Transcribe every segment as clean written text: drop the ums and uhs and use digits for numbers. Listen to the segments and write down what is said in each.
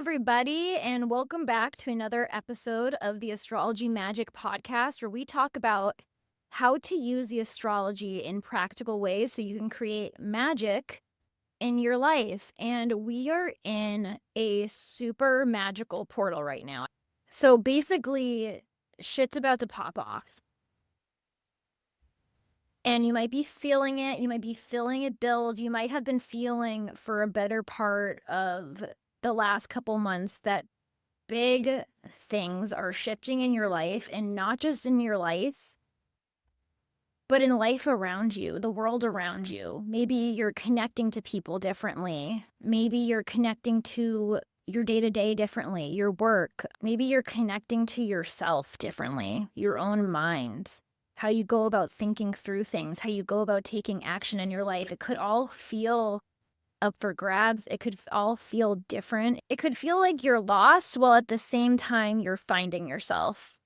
everybody, and welcome back to another episode of the Astrology Magic Podcast, where we talk about how to use the astrology in practical ways so you can create magic in your life. And we are in a super magical portal right now. So basically, shit's about to pop off. And you might be feeling it. You might be feeling it build. You might have been feeling for a better part of the last couple months that big things are shifting in your life, and not just in your life, but in life around you, the world around you. Maybe you're connecting to people differently. Maybe you're connecting to your day-to-day differently, your work. Maybe you're connecting to yourself differently, your own mind, how you go about thinking through things, how you go about taking action in your life. It could all feel up for grabs. It could all feel different. It could feel like you're lost while at the same time you're finding yourself.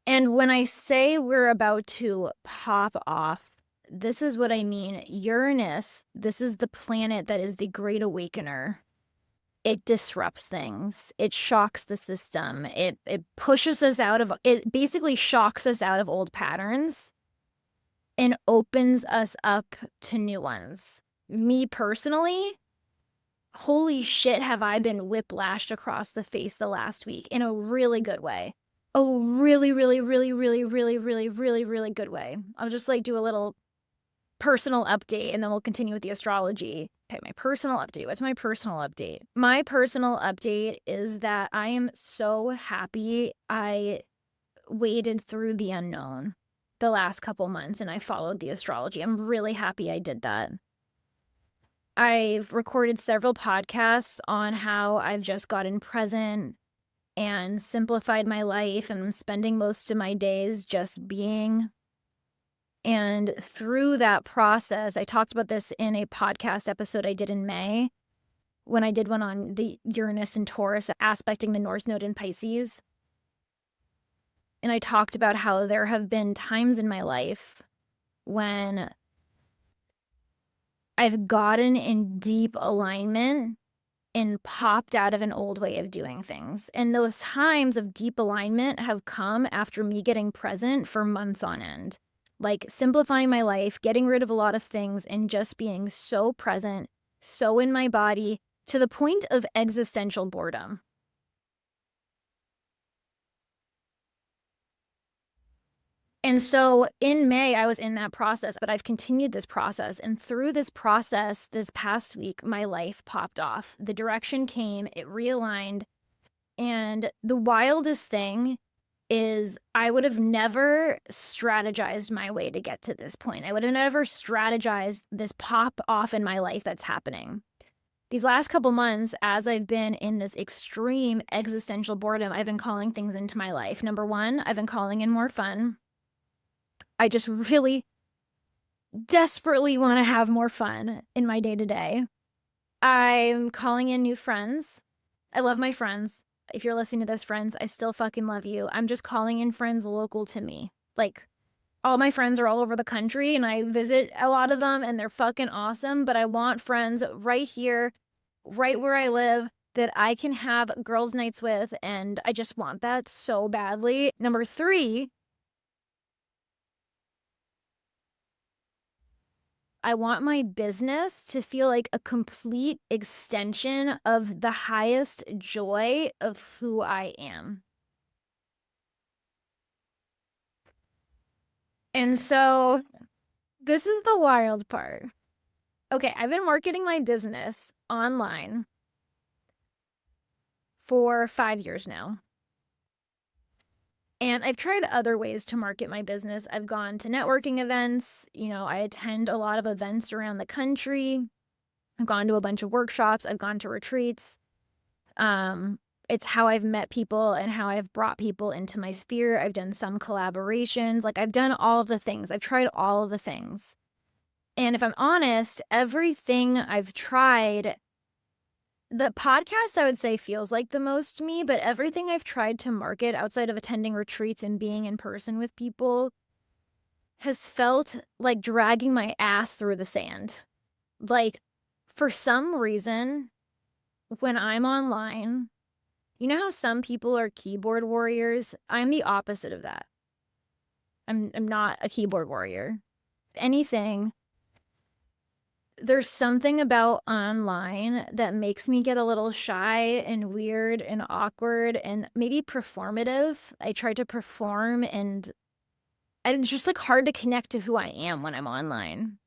And when I say we're about to pop off, this is what I mean. Uranus, this is the planet that is the great awakener. It disrupts things. It shocks the system. It pushes us out of, it basically shocks us out of old patterns and opens us up to new ones. Me personally, holy shit, have I been whiplashed across the face the last week in a really good way. A really, really, really, really, really, really, really, really good way. I'll just like do a little personal update and then we'll continue with the astrology. Okay, my personal update. What's my personal update? My personal update is that I am so happy I waded through the unknown the last couple months and I followed the astrology. I'm really happy I did that. I've recorded several podcasts on how I've just gotten present and simplified my life, and I'm spending most of my days just being. And through that process, I talked about this in a podcast episode I did in May when I did one on the Uranus and Taurus aspecting the North Node in Pisces. And I talked about how there have been times in my life when I've gotten in deep alignment and popped out of an old way of doing things. And those times of deep alignment have come after me getting present for months on end. Like simplifying my life, getting rid of a lot of things, and just being so present, so in my body, to the point of existential boredom. And so in May, I was in that process, but I've continued this process. And through this process, this past week, my life popped off. The direction came, it realigned. And the wildest thing is I would have never strategized my way to get to this point. I would have never strategized this pop off in my life that's happening. These last couple months, as I've been in this extreme existential boredom, I've been calling things into my life. Number one, I've been calling in more fun. I just really desperately want to have more fun in my day-to-day. I'm calling in new friends. I love my friends. If you're listening to this, friends, I still fucking love you. I'm just calling in friends local to me. Like, all my friends are all over the country and I visit a lot of them and they're fucking awesome, but I want friends right here, right where I live, that I can have girls' nights with, and I just want that so badly. Number three, I want my business to feel like a complete extension of the highest joy of who I am. And so this is the wild part. Okay, I've been marketing my business online for 5 years now. And I've tried other ways to market my business. I've gone to networking events. You know, I attend a lot of events around the country. I've gone to a bunch of workshops. I've gone to retreats. It's how I've met people and how I've brought people into my sphere. I've done some collaborations. Like, I've done all of the things. I've tried all of the things. And if I'm honest, everything I've tried, the podcast, I would say, feels like the most me, but everything I've tried to market outside of attending retreats and being in person with people has felt like dragging my ass through the sand. Like, for some reason, when I'm online, you know how some people are keyboard warriors? I'm the opposite of that. I'm not a keyboard warrior. If anything, there's something about online that makes me get a little shy and weird and awkward and maybe performative. I try to perform and it's just like hard to connect to who I am when I'm online.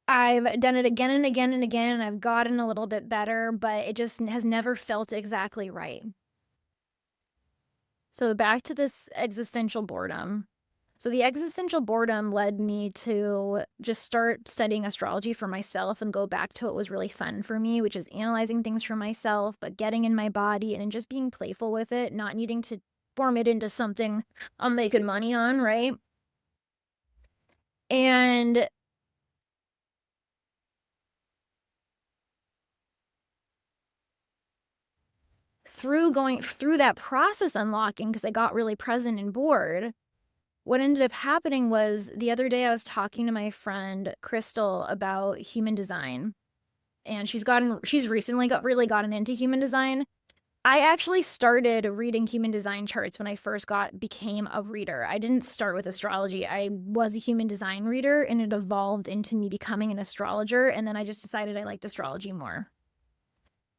I've done it again and again and again, and I've gotten a little bit better, but it just has never felt exactly right. So back to this existential boredom. So the existential boredom led me to just start studying astrology for myself and go back to what was really fun for me, which is analyzing things for myself, but getting in my body and just being playful with it, not needing to form it into something I'm making money on, right? And through going through that process unlocking, because I got really present and bored, what ended up happening was the other day I was talking to my friend Crystal about human design, and she's recently really gotten into human design. I actually started reading human design charts when I first became a reader. I didn't start with astrology. I was a human design reader, and it evolved into me becoming an astrologer, and then I just decided I liked astrology more.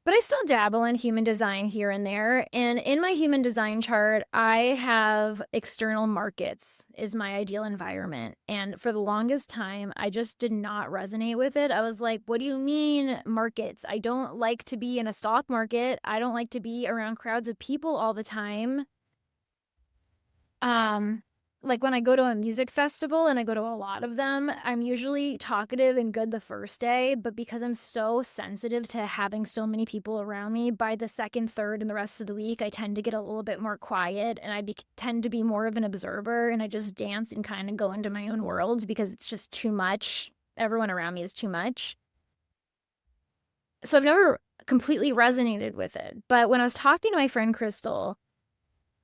But I still dabble in human design here and there. And in my human design chart, I have external markets is my ideal environment. And for the longest time, I just did not resonate with it. I was like, what do you mean markets? I don't like to be in a stock market. I don't like to be around crowds of people all the time. Like when I go to a music festival, and I go to a lot of them, I'm usually talkative and good the first day, but because I'm so sensitive to having so many people around me, by the second, third, and the rest of the week, I tend to get a little bit more quiet, and tend to be more of an observer, and I just dance and kind of go into my own world because it's just too much. Everyone around me is too much. So I've never completely resonated with it. But when I was talking to my friend Crystal,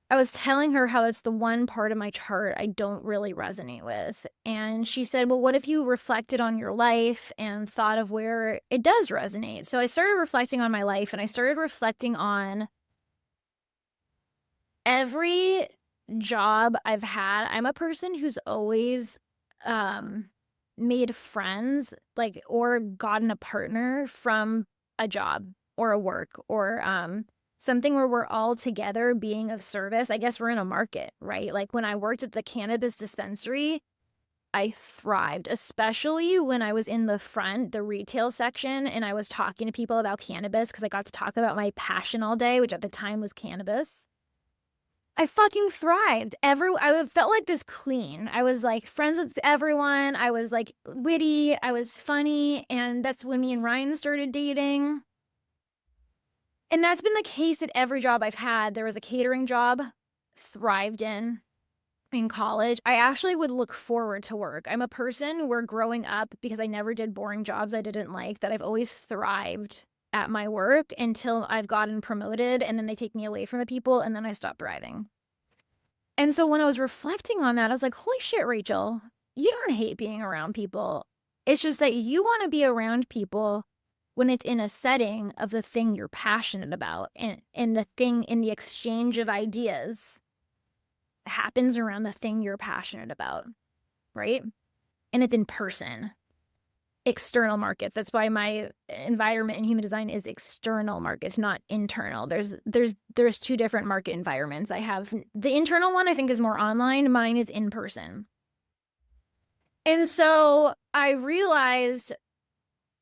I was telling her how it's the one part of my chart I don't really resonate with. And she said, well, what if you reflected on your life and thought of where it does resonate? So I started reflecting on my life, and I started reflecting on every job I've had. I'm a person who's always made friends, like, or gotten a partner from a job or a work or something where we're all together being of service. I guess we're in a market, right? Like when I worked at the cannabis dispensary, I thrived, especially when I was in the retail section, and I was talking to people about cannabis because I got to talk about my passion all day, which at the time was cannabis. I fucking thrived. I felt like this queen. I was like friends with everyone. I was like witty. I was funny. And that's when me and Ryan started dating. And that's been the case at every job I've had. There was a catering job, thrived in college. I actually would look forward to work. I'm a person where growing up, because I never did boring jobs I didn't like, that I've always thrived at my work until I've gotten promoted, and then they take me away from the people, and then I stop thriving. And so when I was reflecting on that, I was like, holy shit, Rachel, you don't hate being around people. It's just that you want to be around people when it's in a setting of the thing you're passionate about, and the thing in the exchange of ideas happens around the thing you're passionate about, right? And it's in person. External markets. That's why my environment in human design is external markets, not internal. There's two different market environments. I have the internal one, I think, is more online. Mine is in person. And so I realized,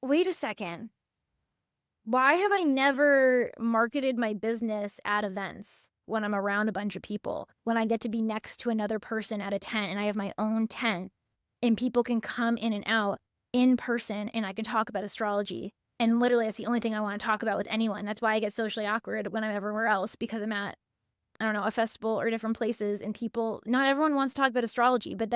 wait a second. Why have I never marketed my business at events when I'm around a bunch of people? When I get to be next to another person at a tent, and I have my own tent, and people can come in and out in person, and I can talk about astrology. And literally, that's the only thing I want to talk about with anyone. That's why I get socially awkward when I'm everywhere else, because I'm at, I don't know, a festival or different places, and not everyone wants to talk about astrology, but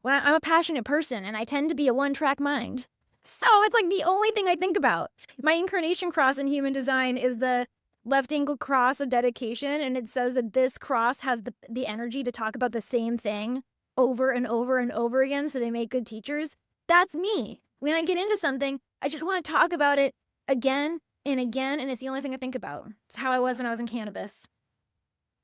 I'm a passionate person, and I tend to be a one-track mind. So it's like the only thing I think about. My incarnation cross in human design is the left angle cross of dedication, and it says that this cross has the energy to talk about the same thing over and over and over again, so they make good teachers. That's me. When I get into something, I just want to talk about it again and again, and it's the only thing I think about. It's how I was when I was in cannabis.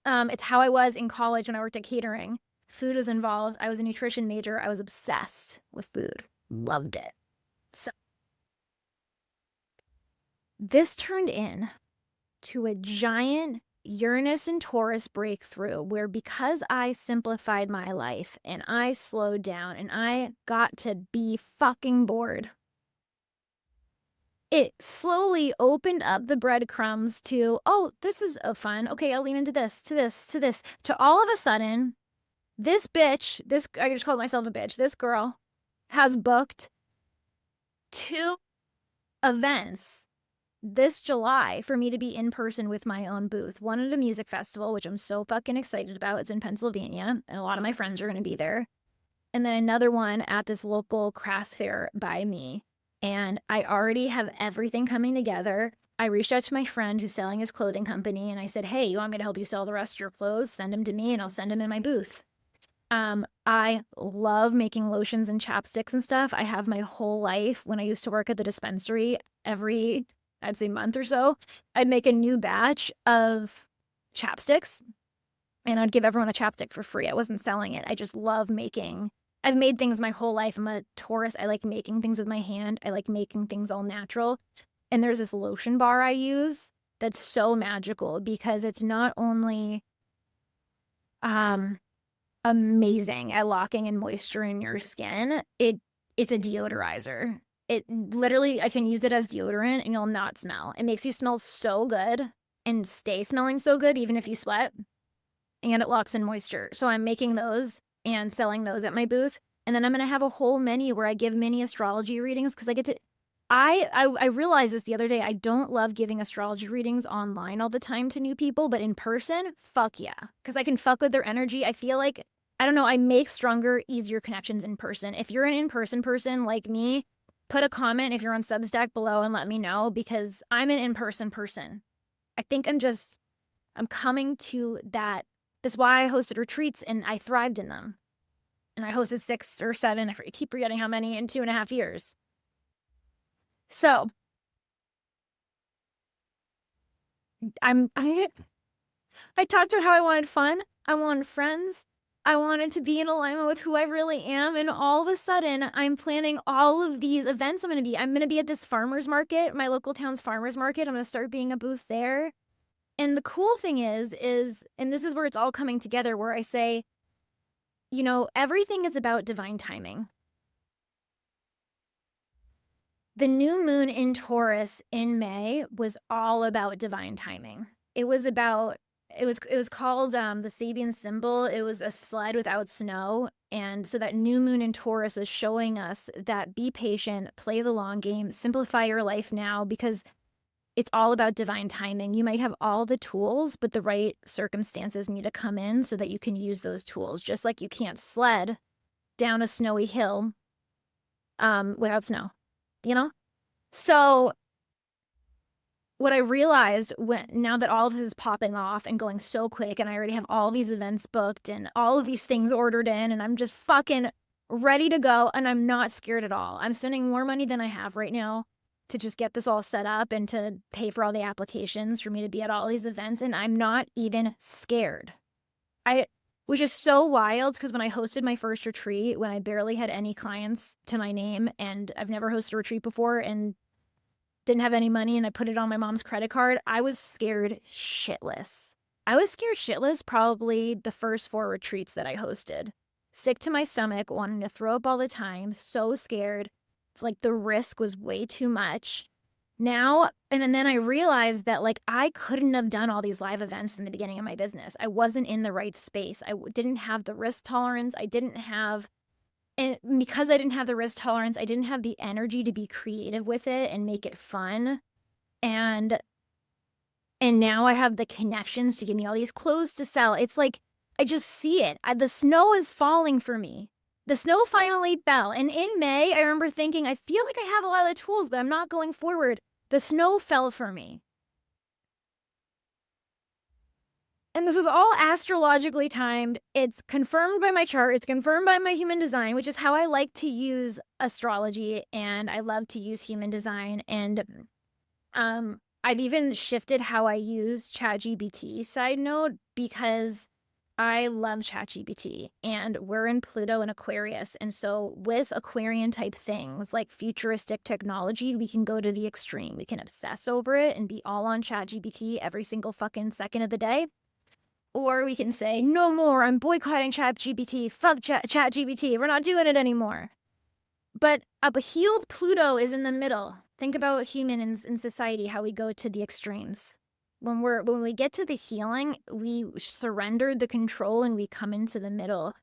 It's how I was in college when I worked at catering. Food was involved. I was a nutrition major. I was obsessed with food. Loved it. So this turned in to a giant Uranus and Taurus breakthrough where, because I simplified my life and I slowed down and I got to be fucking bored, it slowly opened up the breadcrumbs to, oh, this is fun. Okay, I'll lean into this, to this, to this. To all of a sudden, this bitch, I just called myself a bitch, this girl has booked 2 events this July for me to be in person with my own booth. One at a music festival, which I'm so fucking excited about. It's in Pennsylvania, and a lot of my friends are going to be there. And then another one at this local crafts fair by me. And I already have everything coming together. I reached out to my friend who's selling his clothing company, and I said, hey, you want me to help you sell the rest of your clothes? Send them to me, and I'll send them in my booth. I love making lotions and chapsticks and stuff. I have my whole life. When I used to work at the dispensary, every, I'd say, month or so, I'd make a new batch of chapsticks and I'd give everyone a chapstick for free. I wasn't selling it. I just love making. I've made things my whole life. I'm a Taurus. I like making things with my hand. I like making things all natural. And there's this lotion bar I use that's so magical because it's not only amazing at locking in moisture in your skin, it's a deodorizer. It literally, I can use it as deodorant and you'll not smell. It makes you smell so good and stay smelling so good even if you sweat, and it locks in moisture. So I'm making those and selling those at my booth. And then I'm going to have a whole menu where I give mini astrology readings because I get to, I realized this the other day. I don't love giving astrology readings online all the time to new people, but in person, fuck yeah. Because I can fuck with their energy. I feel like, I don't know, I make stronger, easier connections in person. If you're an in-person person like me, put a comment if you're on Substack below and let me know, because I'm an in-person person. I think I'm coming to that. That's why I hosted retreats and I thrived in them. And I hosted 6 or 7, I keep forgetting how many, in 2.5 years. So I talked about how I wanted fun. I wanted friends. I wanted to be in alignment with who I really am. And all of a sudden, I'm planning all of these events I'm going to be at this farmer's market, my local town's farmer's market. I'm going to start being a booth there. And the cool thing is, and this is where it's all coming together, where I say, you know, everything is about divine timing. The new moon in Taurus in May was all about divine timing. It was called the Sabian symbol. It was a sled without snow. And so that new moon in Taurus was showing us that be patient, play the long game, simplify your life now, because it's all about divine timing. You might have all the tools, but the right circumstances need to come in so that you can use those tools. Just like you can't sled down a snowy hill without snow, you know? So what I realized now that all of this is popping off and going so quick, and I already have all these events booked and all of these things ordered in, and I'm just fucking ready to go, and I'm not scared at all. I'm spending more money than I have right now to just get this all set up and to pay for all the applications for me to be at all these events, and I'm not even scared. Which is so wild, because when I hosted my first retreat, when I barely had any clients to my name, and I've never hosted a retreat before and didn't have any money, and I put it on my mom's credit card, I was scared shitless. I was scared shitless probably the first 4 retreats that I hosted. Sick to my stomach, wanting to throw up all the time, so scared. Like the risk was way too much. Now, and then I realized that like I couldn't have done all these live events in the beginning of my business. I wasn't in the right space. I didn't have the risk tolerance. And because I didn't have the risk tolerance, I didn't have the energy to be creative with it and make it fun. And now I have the connections to give me all these clothes to sell. It's like, I just see it. The snow is falling for me. The snow finally fell. And in May, I remember thinking, I feel like I have a lot of the tools, but I'm not going forward. The snow fell for me. And this is all astrologically timed. It's confirmed by my chart. It's confirmed by my human design, which is how I like to use astrology. And I love to use human design. And I've even shifted how I use ChatGPT, side note, because I love ChatGPT and we're in Pluto and Aquarius. And so with Aquarian type things like futuristic technology, we can go to the extreme. We can obsess over it and be all on ChatGPT every single fucking second of the day. Or we can say, no more, I'm boycotting ChatGPT. Fuck ChatGPT. We're not doing it anymore. But a healed Pluto is in the middle. Think about humans in society, how we go to the extremes. When we get to the healing, we surrender the control and we come into the middle.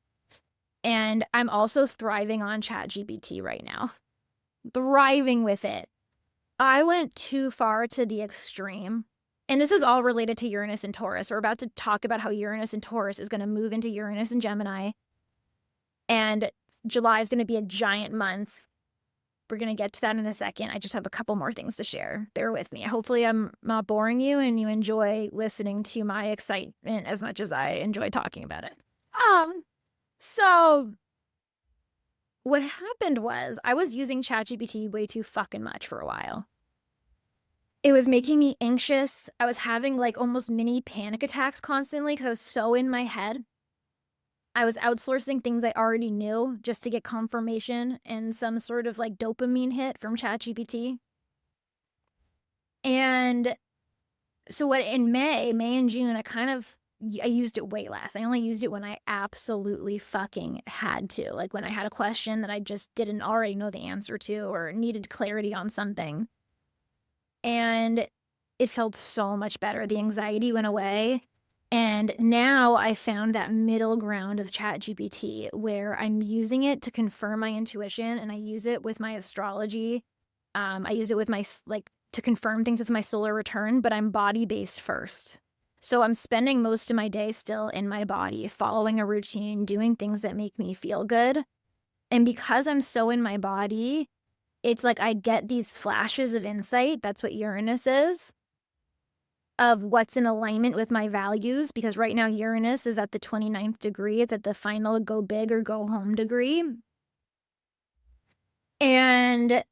And I'm also thriving on ChatGPT right now. Thriving with it. I went too far to the extreme. And this is all related to Uranus and Taurus. We're about to talk about how Uranus and Taurus is going to move into Uranus and Gemini. And July is going to be a giant month. We're going to get to that in a second. I just have a couple more things to share. Bear with me. Hopefully I'm not boring you and you enjoy listening to my excitement as much as I enjoy talking about it. So what happened was I was using ChatGPT way too fucking much for a while. It was making me anxious. I was having like almost mini panic attacks constantly because I was so in my head. I was outsourcing things I already knew just to get confirmation and some sort of like dopamine hit from ChatGPT. And so what in May and June, I used it way less. I only used it when I absolutely fucking had to. Like when I had a question that I just didn't already know the answer to or needed clarity on something. And it felt so much better. The anxiety went away. And now I found that middle ground of ChatGPT where I'm using it to confirm my intuition and I use it with my astrology. I use it with my, to confirm things with my solar return, but I'm body-based first. So I'm spending most of my day still in my body, following a routine, doing things that make me feel good. And because I'm so in my body, it's like I get these flashes of insight. That's what Uranus is. Of what's in alignment with my values. Because right now Uranus is at the 29th degree. It's at the final go big or go home degree. And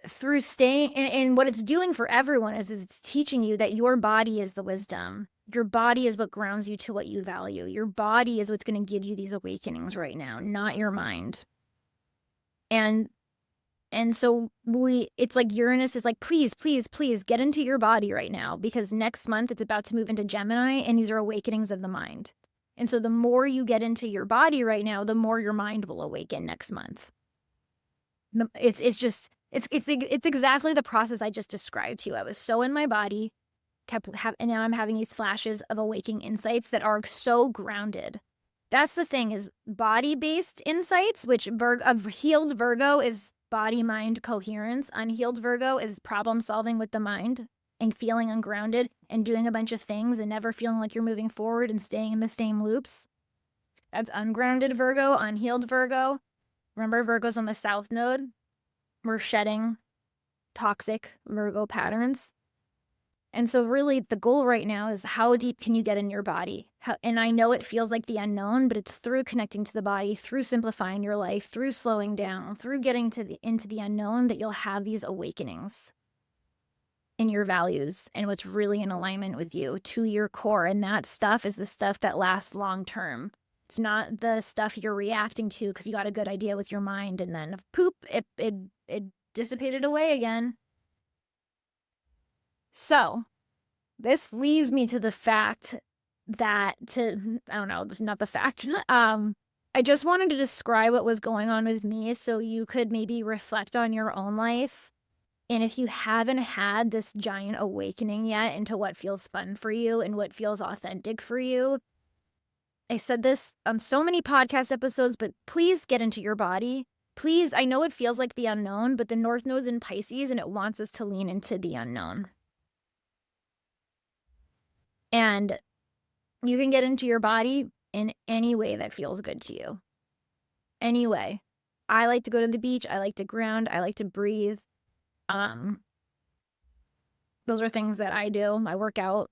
through staying, and what it's doing for everyone is it's teaching you that your body is the wisdom. Your body is what grounds you to what you value. Your body is what's going to give you these awakenings right now, not your mind. And so it's like Uranus is like, please, please, please get into your body right now because next month it's about to move into Gemini and these are awakenings of the mind. And so the more you get into your body right now, the more your mind will awaken next month. It's exactly the process I just described to you. I was so in my body, and now I'm having these flashes of awakening insights that are so grounded. That's the thing is body-based insights, which of healed Virgo is body-mind coherence. Unhealed Virgo is problem solving with the mind and feeling ungrounded and doing a bunch of things and never feeling like you're moving forward and staying in the same loops. That's ungrounded Virgo, unhealed Virgo. Remember, Virgo's on the south node. We're shedding toxic Virgo patterns. And so really the goal right now is how deep can you get in your body? And I know it feels like the unknown, but it's through connecting to the body, through simplifying your life, through slowing down, through getting into the unknown that you'll have these awakenings in your values and what's really in alignment with you to your core. And that stuff is the stuff that lasts long term. It's not the stuff you're reacting to because you got a good idea with your mind and then poop, it dissipated away again. So this leads me to the fact that I just wanted to describe what was going on with me so you could maybe reflect on your own life. And if you haven't had this giant awakening yet into what feels fun for you and what feels authentic for you, I said this on so many podcast episodes, but please get into your body. Please, I know it feels like the unknown, but the North Node's in Pisces and it wants us to lean into the unknown. And you can get into your body in any way that feels good to you. Any way. I like to go to the beach. I like to ground. I like to breathe. Those are things that I do. I work out.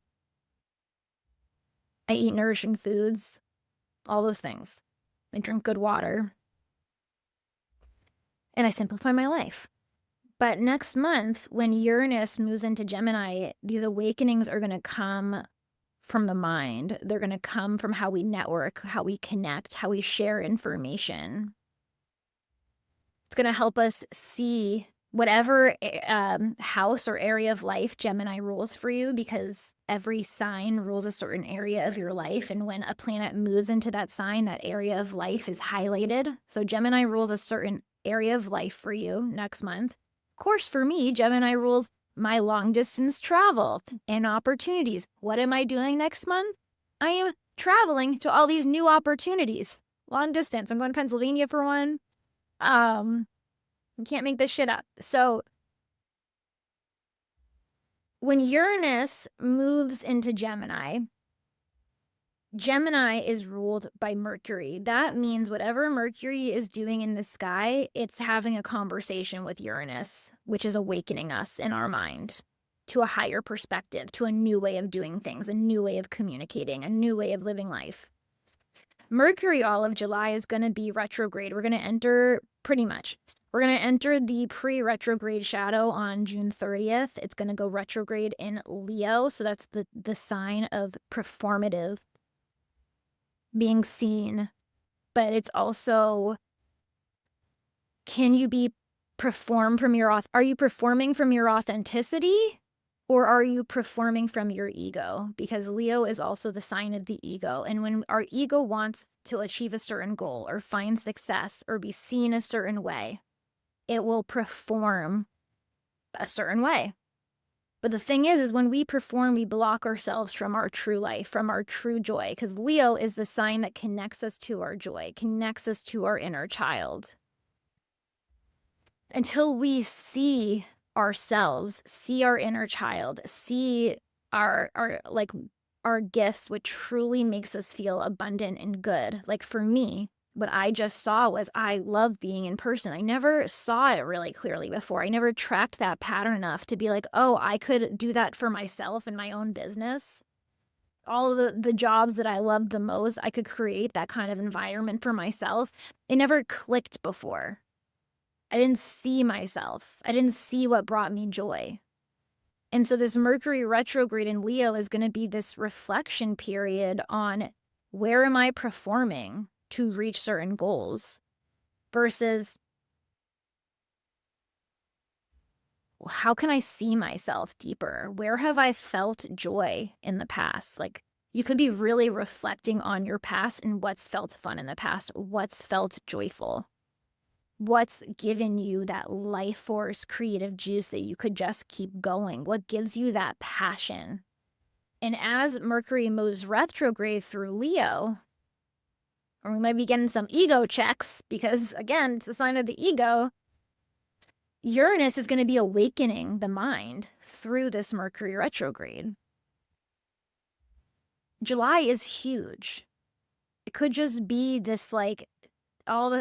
I eat nourishing foods, all those things. I drink good water. And I simplify my life. But next month, when Uranus moves into Gemini, these awakenings are going to come from the mind. They're going to come from how we network, how we connect, how we share information. It's going to help us see whatever house or area of life Gemini rules for you, because every sign rules a certain area of your life. And when a planet moves into that sign, that area of life is highlighted. So Gemini rules a certain area of life for you next month. Of course, for me, Gemini rules my long distance travel and opportunities. What am I doing next month? I am traveling to all these new opportunities. Long distance. I'm going to Pennsylvania for one. You can't make this shit up. So when Uranus moves into Gemini, Gemini is ruled by Mercury. That means whatever Mercury is doing in the sky, it's having a conversation with Uranus, which is awakening us in our mind to a higher perspective, to a new way of doing things, a new way of communicating, a new way of living life. Mercury, all of July, is going to be retrograde. We're going to enter We're going to enter the pre-retrograde shadow on June 30th. It's going to go retrograde in Leo. So that's the sign of performative, being seen. But it's also, can you are you performing from your authenticity, or are you performing from your ego? Because Leo is also the sign of the ego. And when our ego wants to achieve a certain goal or find success or be seen a certain way, it will perform a certain way. But the thing is when we perform, we block ourselves from our true life, from our true joy, because Leo is the sign that connects us to our joy, connects us to our inner child. Until we see ourselves, see our inner child, see our gifts, what truly makes us feel abundant and good. Like for me, what I just saw was I love being in person. I never saw it really clearly before. I never tracked that pattern enough to be like, oh, I could do that for myself in my own business. All of the jobs that I loved the most, I could create that kind of environment for myself. It never clicked before. I didn't see myself. I didn't see what brought me joy. And so this Mercury retrograde in Leo is going to be this reflection period on where am I performing to reach certain goals versus how can I see myself deeper? Where have I felt joy in the past? Like you could be really reflecting on your past and what's felt fun in the past, what's felt joyful. What's given you that life force, creative juice that you could just keep going? What gives you that passion? And as Mercury moves retrograde through Leo, or we might be getting some ego checks because, again, it's the sign of the ego, Uranus is going to be awakening the mind through this Mercury retrograde. July is huge. It could just be this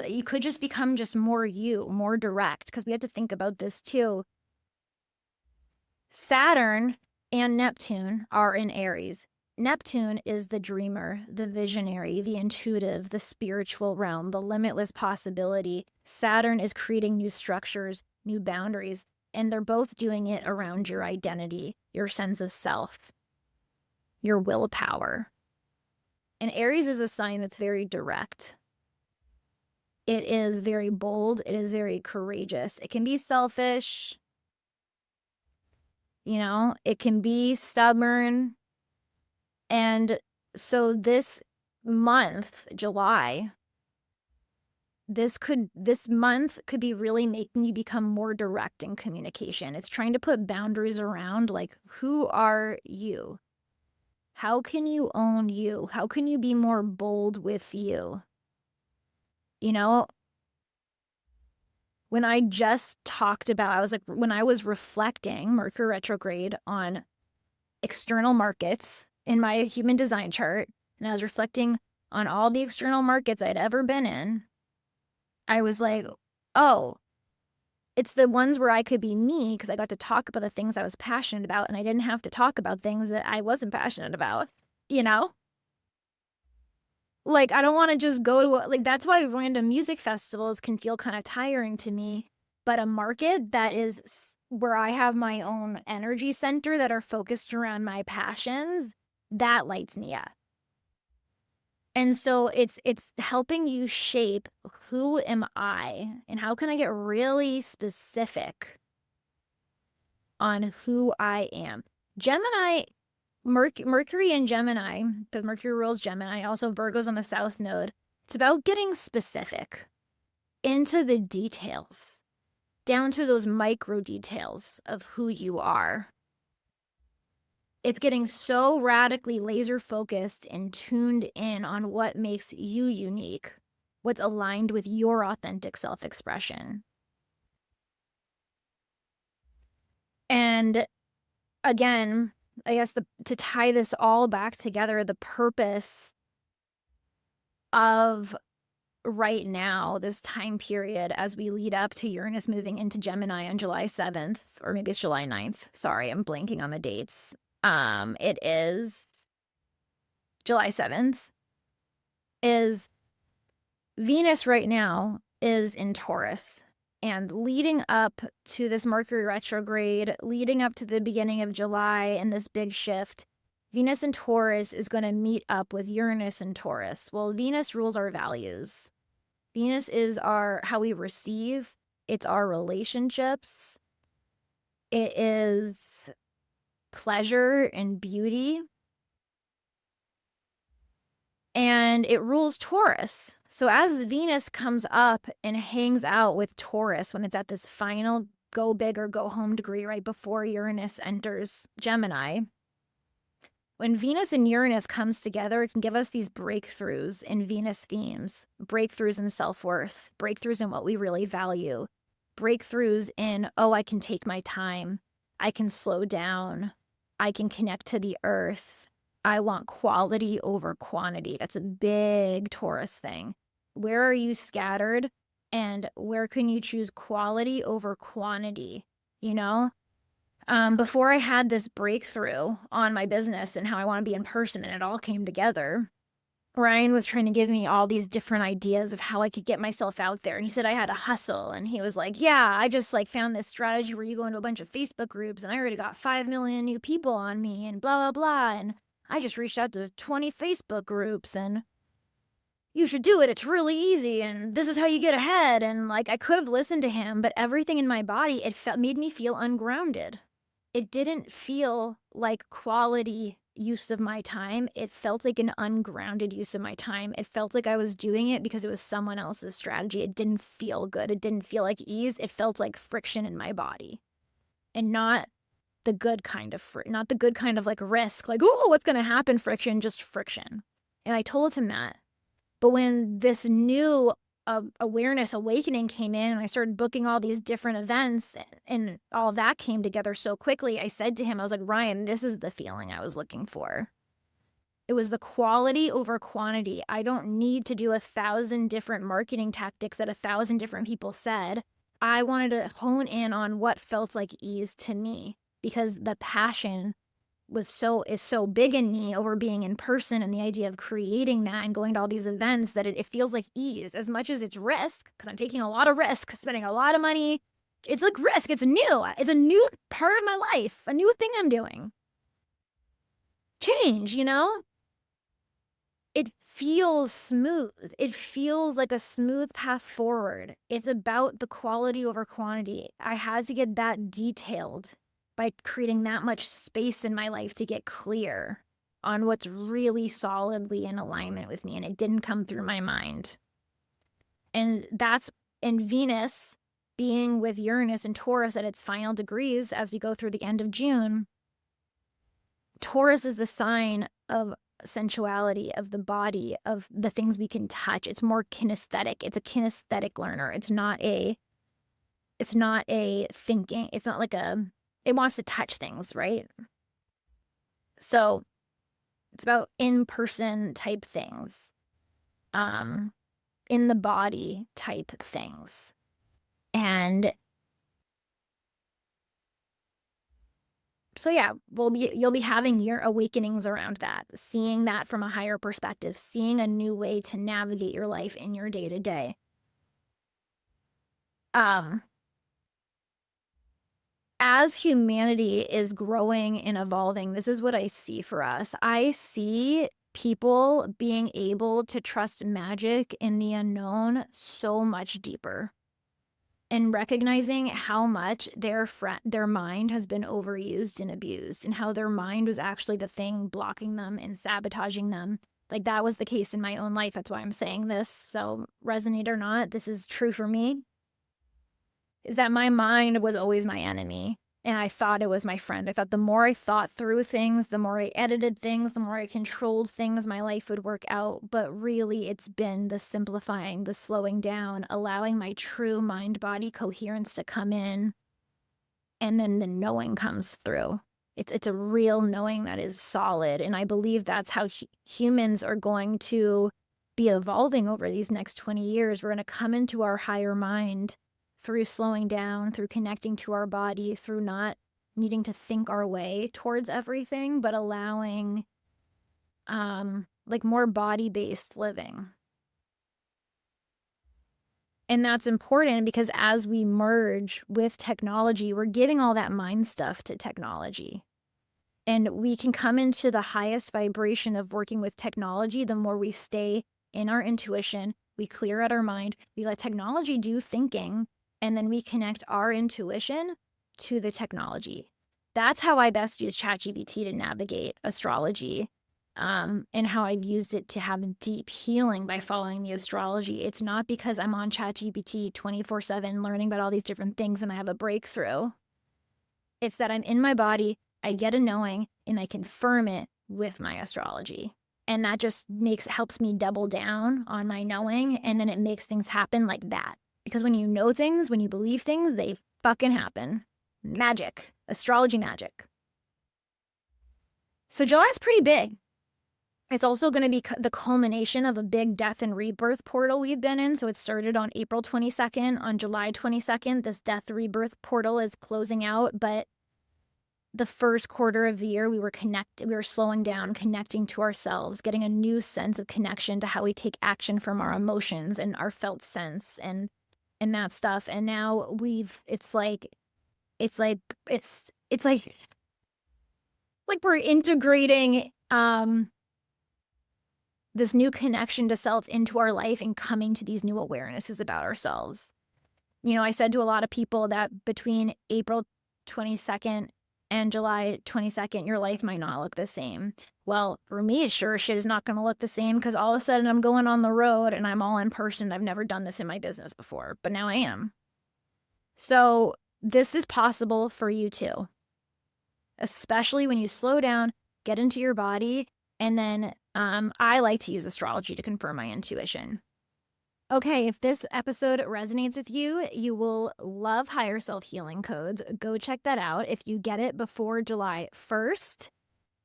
you could just become just more you, more direct, because we have to think about this too. Saturn and Neptune are in Aries. Neptune is the dreamer, the visionary, the intuitive, the spiritual realm, the limitless possibility. Saturn is creating new structures, new boundaries, and they're both doing it around your identity, your sense of self, your willpower. And Aries is a sign that's very direct. It is very bold. It is very courageous. It can be selfish. It can be stubborn. And so this month, July, this month could be really making you become more direct in communication. It's trying to put boundaries around, like, who are you? How can you own you? How can you be more bold with you? When I just talked about, when I was reflecting Mercury retrograde on external markets in my human design chart, and I was reflecting on all the external markets I'd ever been in, I was like, oh, it's the ones where I could be me because I got to talk about the things I was passionate about, and I didn't have to talk about things that I wasn't passionate about, Like, I don't want to just go to like, that's why random music festivals can feel kind of tiring to me. But a market that is where I have my own energy center that are focused around my passions, that lights me up. And so it's helping you shape, who am I and how can I get really specific on who I am. Gemini, Mercury in Gemini, because Mercury rules Gemini, also Virgo's on the South Node. It's about getting specific into the details, down to those micro details of who you are. It's getting so radically laser focused and tuned in on what makes you unique, what's aligned with your authentic self-expression. And again, I guess to tie this all back together, the purpose of right now, this time period, as we lead up to Uranus moving into Gemini on July 7th, or maybe it's July 9th. Sorry, I'm blanking on the dates. It is July 7th. Is Venus right now is in Taurus. And leading up to this Mercury retrograde, leading up to the beginning of July and this big shift, Venus in Taurus is going to meet up with Uranus in Taurus. Well, Venus rules our values. Venus is how we receive. It's our relationships. It is pleasure and beauty. And it rules Taurus. So as Venus comes up and hangs out with Taurus when it's at this final go big or go home degree right before Uranus enters Gemini, when Venus and Uranus comes together, it can give us these breakthroughs in Venus themes, breakthroughs in self-worth, breakthroughs in what we really value, breakthroughs in, oh, I can take my time, I can slow down, I can connect to the earth. I want quality over quantity. That's a big Taurus thing. Where are you scattered? And where can you choose quality over quantity? You know? Before I had this breakthrough on my business and how I want to be in person, and it all came together, Ryan was trying to give me all these different ideas of how I could get myself out there. And he said I had to hustle. And he was like, yeah, I just like found this strategy where you go into a bunch of Facebook groups and I already got 5 million new people on me and blah, blah, blah. And I just reached out to 20 Facebook groups and you should do it. It's really easy. And this is how you get ahead. And like, I could have listened to him, but everything in my body, made me feel ungrounded. It didn't feel like quality use of my time. It felt like an ungrounded use of my time. It felt like I was doing it because it was someone else's strategy. It didn't feel good. It didn't feel like ease. It felt like friction in my body, and not the good kind of not the good kind of like risk, like, oh, what's going to happen friction, just friction. And I told him that. But when this new awareness awakening came in and I started booking all these different events and all that came together so quickly, I said to him, I was like, Ryan, this is the feeling I was looking for. It was the quality over quantity. I don't need to do 1,000 different marketing tactics that 1,000 different people said. I wanted to hone in on what felt like ease to me, because the passion is so big in me over being in person and the idea of creating that and going to all these events that it feels like ease as much as it's risk, because I'm taking a lot of risk, spending a lot of money. It's like risk. It's a new part of my life, a new thing I'm doing. Change, you know? It feels smooth. It feels like a smooth path forward. It's about the quality over quantity. I had to get that detailed by creating that much space in my life to get clear on what's really solidly in alignment with me. And it didn't come through my mind. And that's in Venus being with Uranus and Taurus at its final degrees as we go through the end of June. Taurus is the sign of sensuality, of the body, of the things we can touch. It's more kinesthetic. It's a kinesthetic learner. It's not a thinking. It's not like it wants to touch things, right? So it's about in-person type things, in the body type things. And So yeah, you'll be having your awakenings around that, seeing that from a higher perspective, seeing a new way to navigate your life in your day to day. As humanity is growing and evolving, this is what I see for us. I see people being able to trust magic in the unknown so much deeper, and recognizing how much their mind has been overused and abused, and how their mind was actually the thing blocking them and sabotaging them. Like, that was the case in my own life. That's why I'm saying this. So resonate or not, this is true for me, is that my mind was always my enemy. And I thought it was my friend. I thought the more I thought through things, the more I edited things, the more I controlled things, my life would work out. But really, it's been the simplifying, the slowing down, allowing my true mind-body coherence to come in. And then the knowing comes through. It's a real knowing that is solid. And I believe that's how humans are going to be evolving over these next 20 years. We're going to come into our higher mind through slowing down, through connecting to our body, through not needing to think our way towards everything, but allowing like more body-based living. And that's important because as we merge with technology, we're giving all that mind stuff to technology. And we can come into the highest vibration of working with technology the more we stay in our intuition, we clear out our mind, we let technology do thinking, and then we connect our intuition to the technology. That's how I best use ChatGPT to navigate astrology, and how I've used it to have deep healing by following the astrology. It's not because I'm on ChatGPT 24/7 learning about all these different things and I have a breakthrough. It's that I'm in my body, I get a knowing, and I confirm it with my astrology. And that just helps me double down on my knowing, and then it makes things happen like that. Because when you know things, when you believe things, they fucking happen. Magic. Astrology magic. So July's pretty big. It's also going to be the culmination of a big death and rebirth portal we've been in. So it started on April 22nd. On July 22nd, this death rebirth portal is closing out. But the first quarter of the year, we were slowing down, connecting to ourselves, getting a new sense of connection to how we take action from our emotions and our felt sense and that stuff. And now it's like we're integrating this new connection to self into our life and coming to these new awarenesses about ourselves. You know, I said to a lot of people that between April 22nd and July 22nd, your life might not look the same. Well, for me, it sure shit is not going to look the same, because all of a sudden I'm going on the road and I'm all in person. I've never done this in my business before, but now I am. So this is possible for you too, especially when you slow down, get into your body, and then I like to use astrology to confirm my intuition. Okay, if this episode resonates with you, you will love higher self healing codes. Go check that out. If you get it before July 1st,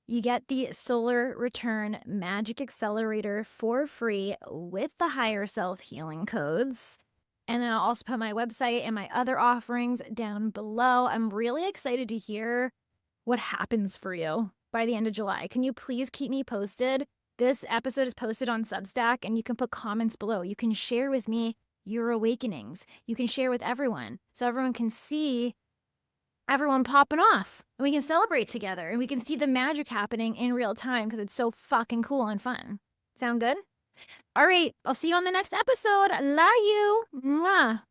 you get the Solar Return Magic Accelerator for free with the higher self healing codes. And then I'll also put my website and my other offerings down below. I'm really excited to hear what happens for you by the end of July. Can you please keep me posted? This episode is posted on Substack, and you can put comments below. You can share with me your awakenings. You can share with everyone, so everyone can see everyone popping off, and we can celebrate together, and we can see the magic happening in real time, because it's so fucking cool and fun. Sound good? All right, I'll see you on the next episode. Love you. Mwah.